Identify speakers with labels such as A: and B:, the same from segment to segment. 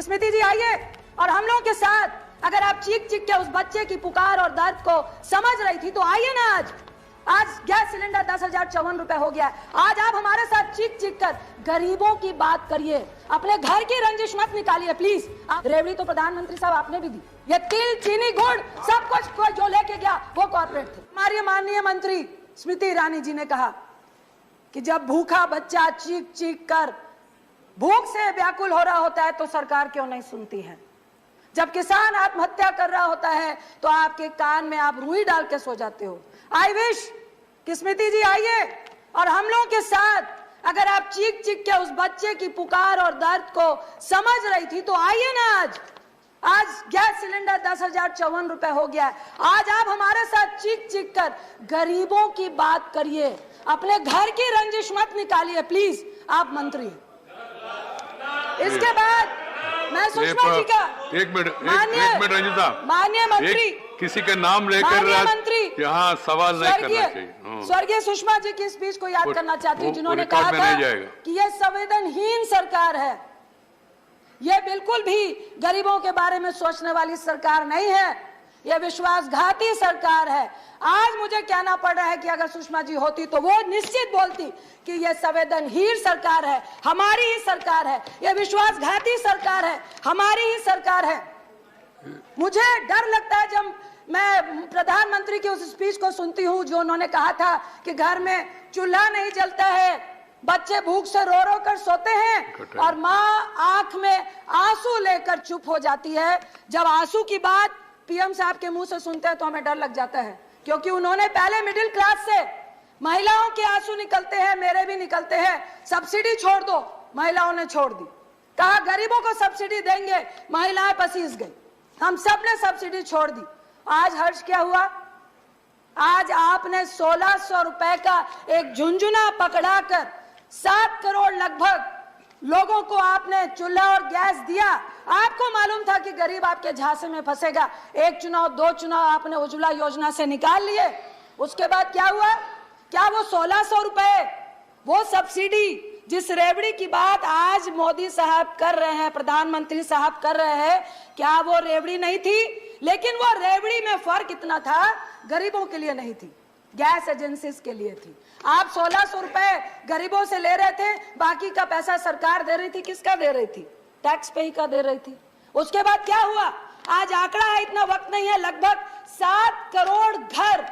A: कि स्मृति जी आइए और हम लोगों के साथ, अगर आप चीख चीख के उस बच्चे की पुकार और दर्द को समझ रही थी तो आइए ना। आज गैस सिलेंडर 10,054 रुपए हो गया है। आज आप हमारे साथ चीख चीख कर गरीबों की बात करिए, अपने घर की रंजिश मत निकालिए प्लीज। रेवड़ी तो प्रधानमंत्री साहब आपने भी दी, ये तिल चीनी गुड़ सब कुछ जो लेके गया वो कॉर्पोरेट थे। हमारी माननीय मंत्री स्मृति ईरानी जी ने कहा कि जब भूखा बच्चा चीख चीख कर भूख से व्याकुल हो रहा होता है तो सरकार क्यों नहीं सुनती है। जब किसान आत्महत्या कर रहा होता है तो आपके कान में आप रुई डाल के सो जाते हो। आई विश कि स्मृति जी आइए और हम लोगों के साथ, अगर आप चीख चीख के उस बच्चे की पुकार और दर्द को समझ रही थी तो आइए ना। आज गैस सिलेंडर 10,054 रुपए हो गया है। आज आप हमारे साथ चीख चीख कर गरीबों की बात करिए, अपने घर की रंजिश मत निकालिए प्लीज। आप मंत्री, इसके बाद मैं सुषमा जी का
B: एक मिनट रंजिता,
A: माननीय मंत्री,
B: किसी का नाम लेकर
A: मंत्री
B: यहाँ सवाल नहीं करना चाहिए।
A: स्वर्गीय सुषमा जी की स्पीच को याद करना चाहती हूँ, जिन्होंने कहा था कि यह संवेदनहीन सरकार है, यह बिल्कुल भी गरीबों के बारे में सोचने वाली सरकार नहीं है, यह विश्वासघाती सरकार है। आज मुझे कहना पड़ रहा है कि अगर सुषमा जी होती तो वो निश्चित बोलती कि यह संवेदनहीन सरकार है, हमारी ही सरकार है, यह विश्वासघाती सरकार है, हमारी ही सरकार है। मुझे डर लगता है जब मैं प्रधानमंत्री की उस स्पीच को सुनती हूँ जो उन्होंने कहा था कि घर में चूल्हा नहीं जलता है, बच्चे भूख से रो रो कर सोते हैं और माँ आंख में आंसू लेकर चुप हो जाती है। जब आंसू की बात पीएम साहब के मुंह से सुनते हैं तो हमें डर लग जाता है, क्योंकि उन्होंने पहले मिडिल क्लास से महिलाओं के आंसू निकलते हैं, मेरे भी निकलते हैं, सब्सिडी छोड़ दो, महिलाओं ने छोड़ दी, कहा गरीबों को सब्सिडी देंगे, महिलाएं पसीज गई, हम सब ने सब्सिडी छोड़ दी। आज हर्ष क्या हुआ? आज आपने 1600 रुपए का एक झुंझुना पकड़ाकर 7 करोड़ लगभग लोगों को आपने चूल्हा और गैस दिया। आपको मालूम था कि गरीब आपके झांसे में फंसेगा, एक चुनाव 2 चुनाव आपने उज्ज्वला योजना से निकाल लिए। उसके बाद क्या हुआ? क्या वो 1600 रुपए, वो सब्सिडी जिस रेवड़ी की बात आज मोदी साहब कर रहे हैं, प्रधानमंत्री साहब कर रहे हैं, क्या वो रेवड़ी नहीं थी? लेकिन वो रेवड़ी में फर्क इतना था, गरीबों के लिए नहीं थी, गैस एजेंसीज के लिए थी। आप 1600 रुपए गरीबों से ले रहे थे, बाकी का पैसा सरकार दे रही थी। किसका दे रही थी? टैक्स पे ही का दे रही थी। उसके बाद क्या हुआ? आज आंकड़ा है, इतना वक्त नहीं है, लगभग 7 करोड़ घर,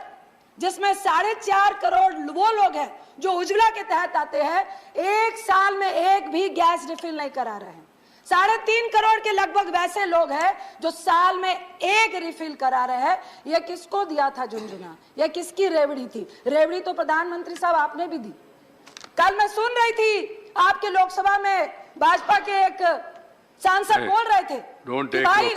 A: जिसमें 4.5 करोड़ वो लोग हैं जो उज्ज्वला के तहत आते हैं, एक साल में एक भी गैस रिफिल नहीं करा रहे हैं। 3.5 करोड़ के लगभग वैसे लोग हैं जो साल में एक रिफिल करा रहे हैं। ये किसको दिया था झुंझुना? ये किसकी रेवड़ी थी? रेवड़ी तो प्रधानमंत्री साहब आपने भी दी। कल मैं सुन रही थी आपके लोकसभा में भाजपा के एक सांसद बोल रहे थे कि भाई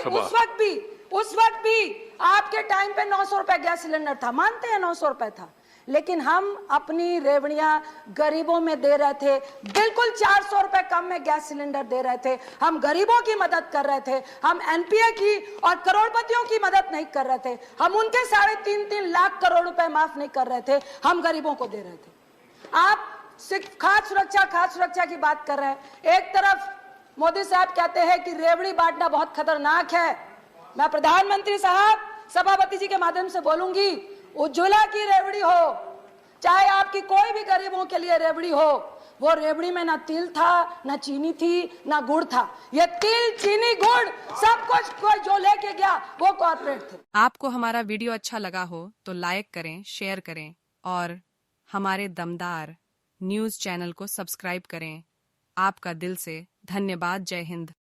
A: उस वक्त भी आपके टाइम पे 900 रुपए गैस सिलेंडर था। मानते हैं 900 रुपए था, लेकिन हम अपनी रेवड़ियां गरीबों में दे रहे थे, बिल्कुल 400 रुपए कम में गैस सिलेंडर दे रहे थे। हम गरीबों की मदद कर रहे थे, हम एनपीए की और करोड़पतियों की मदद नहीं कर रहे थे, हम उनके 3.5 लाख करोड़ रुपए माफ नहीं कर रहे थे, हम गरीबों को दे रहे थे। आप सिर्फ खाद्य सुरक्षा की बात कर रहे हैं। एक तरफ मोदी साहब कहते हैं कि रेवड़ी बांटना बहुत खतरनाक है। मैं प्रधानमंत्री साहब सभापति जी के माध्यम से बोलूंगी, उज्ज्वला की रेवड़ी हो, चाहे आपकी कोई भी गरीबों के लिए रेवड़ी हो, वो रेवड़ी में ना तिल था, ना चीनी थी, ना गुड़ था। ये तिल चीनी गुड़ सब कुछ कोई जो लेके गया वो कॉर्पोरेट थे।
C: आपको हमारा वीडियो अच्छा लगा हो तो लाइक करें, शेयर करें और हमारे दमदार न्यूज चैनल को सब्सक्राइब करें। आपका दिल से धन्यवाद। जय हिंद।